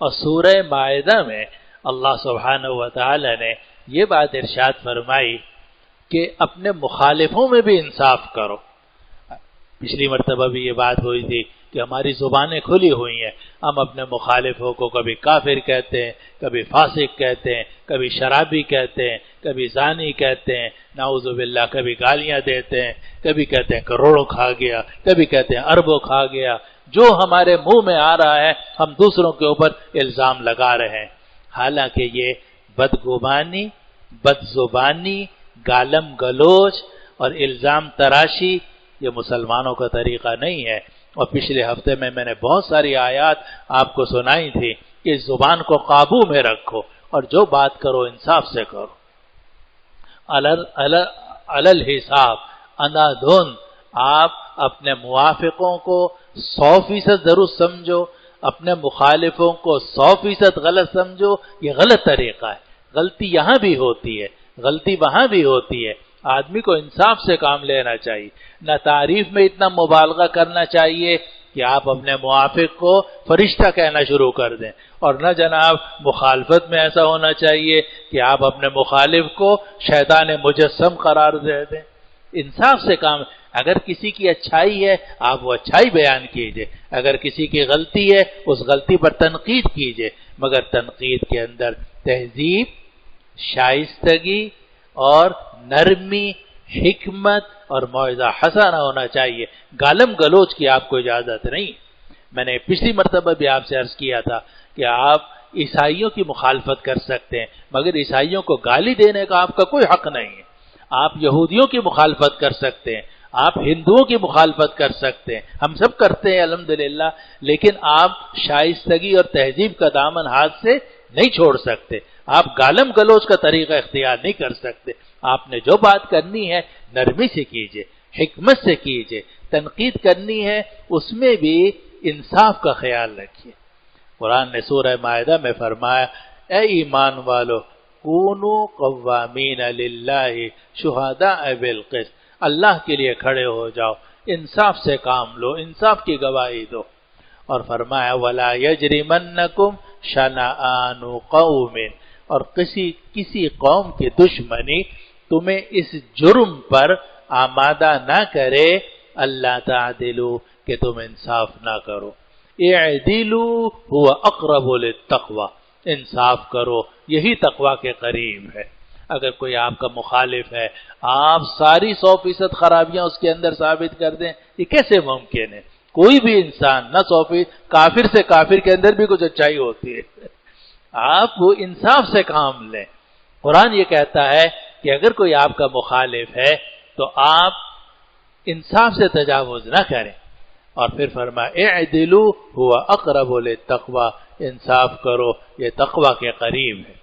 اور سورہ مائدہ میں اللہ سبحانہ و تعالی نے یہ بات ارشاد فرمائی کہ اپنے مخالفوں میں بھی انصاف کرو۔ پچھلی مرتبہ بھی یہ بات ہوئی تھی کہ ہماری زبانیں کھلی ہوئی ہیں، ہم اپنے مخالفوں کو کبھی کافر کہتے ہیں، کبھی فاسق کہتے ہیں، کبھی شرابی کہتے ہیں، کبھی زانی کہتے ہیں، نعوذ باللہ، کبھی گالیاں دیتے ہیں، کبھی کہتے ہیں کروڑوں کھا گیا، کبھی کہتے ہیں اربوں کھا گیا۔ جو ہمارے منہ میں آ رہا ہے ہم دوسروں کے اوپر الزام لگا رہے ہیں، حالانکہ یہ بدگمانی، بدزبانی، گالم گلوچ اور الزام تراشی یہ مسلمانوں کا طریقہ نہیں ہے۔ اور پچھلے ہفتے میں نے بہت ساری آیات آپ کو سنائی تھی کہ اس زبان کو قابو میں رکھو اور جو بات کرو انصاف سے کرو۔ علل حساب اندھادھند آپ اپنے موافقوں کو 100% درست سمجھو، اپنے مخالفوں کو 100% غلط سمجھو، یہ غلط طریقہ ہے۔ غلطی یہاں بھی ہوتی ہے، غلطی وہاں بھی ہوتی ہے۔ آدمی کو انصاف سے کام لینا چاہیے، نہ تعریف میں اتنا مبالغہ کرنا چاہیے کہ آپ اپنے موافق کو فرشتہ کہنا شروع کر دیں، اور نہ جناب مخالفت میں ایسا ہونا چاہیے کہ آپ اپنے مخالف کو شیطان مجسم قرار دے دیں۔ انصاف سے کام، اگر کسی کی اچھائی ہے آپ وہ اچھائی بیان کیجئے، اگر کسی کی غلطی ہے اس غلطی پر تنقید کیجئے، مگر تنقید کے اندر تہذیب، شائستگی اور نرمی، حکمت اور موعظہ حسنہ ہونا چاہیے۔ گالم گلوچ کی آپ کو اجازت نہیں۔ میں نے پچھلی مرتبہ بھی آپ سے عرض کیا تھا کہ آپ عیسائیوں کی مخالفت کر سکتے ہیں مگر عیسائیوں کو گالی دینے کا آپ کا کوئی حق نہیں ہے۔ آپ یہودیوں کی مخالفت کر سکتے ہیں، آپ ہندوؤں کی مخالفت کر سکتے ہیں، ہم سب کرتے ہیں الحمدللہ، لیکن آپ شائستگی اور تہذیب کا دامن ہاتھ سے نہیں چھوڑ سکتے۔ آپ گالم گلوچ کا طریقہ اختیار نہیں کر سکتے۔ آپ نے جو بات کرنی ہے نرمی سے کیجئے، حکمت سے کیجئے، تنقید کرنی ہے اس میں بھی انصاف کا خیال رکھیے۔ قرآن نے سورہ مائدہ میں فرمایا، اے ایمان والو کونوا قوامین للہ شہداء بالقسط، اللہ کے لیے کھڑے ہو جاؤ، انصاف سے کام لو، انصاف کی گواہی دو۔ اور فرمایا ولا یجرمنکم شنآن قوم، اور کسی قوم کی دشمنی تمہیں اس جرم پر آمادہ نہ کرے اللہ تعدلوا کہ تم انصاف نہ کرو۔ اعدلوا هو اقرب للتقوی، انصاف کرو یہی تقوی کے قریب ہے۔ اگر کوئی آپ کا مخالف ہے آپ ساری 100% خرابیاں اس کے اندر ثابت کر دیں، یہ کیسے ممکن ہے؟ کوئی بھی انسان نہ 100%، کافر سے کافر کے اندر بھی کچھ اچھائی ہوتی ہے۔ آپ وہ انصاف سے کام لیں۔ قرآن یہ کہتا ہے کہ اگر کوئی آپ کا مخالف ہے تو آپ انصاف سے تجاوز نہ کریں، اور پھر فرمایا اعدلوا هو اقرب للتقوی، انصاف کرو یہ تقوی کے قریب ہے۔